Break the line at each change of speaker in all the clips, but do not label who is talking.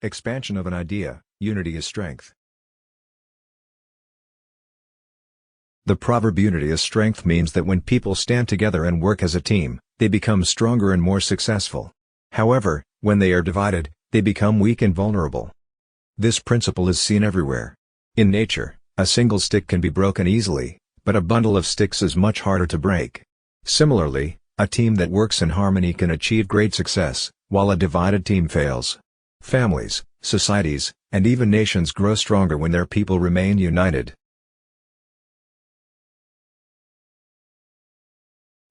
Expansion of an idea, unity is strength. The proverb "unity is strength" means that when people stand together and work as a team, they become stronger and more successful. However, when they are divided, they become weak and vulnerable. This principle is seen everywhere. In nature, a single stick can be broken easily, but a bundle of sticks is much harder to break. Similarly, a team that works in harmony can achieve great success, while a divided team fails. Families, societies, and even nations grow stronger when their people remain united.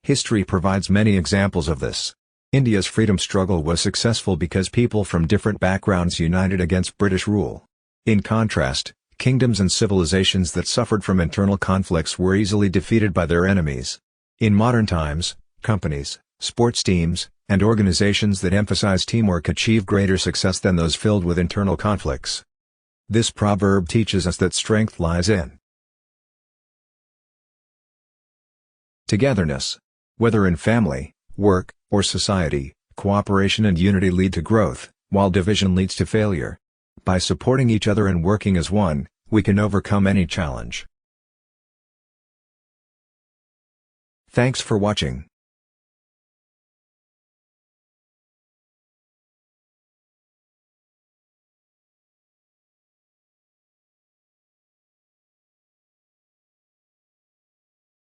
History provides many examples of this. India's freedom struggle was successful because people from different backgrounds united against British rule. In contrast, kingdoms and civilizations that suffered from internal conflicts were easily defeated by their enemies. In modern times, companies, sports teams, and organizations that emphasize teamwork achieve greater success than those filled with internal conflicts. This proverb teaches us that strength lies in togetherness. Whether in family, work, or society, cooperation and unity lead to growth, while division leads to failure. By supporting each other and working as one, we can overcome any challenge. Thanks for watching.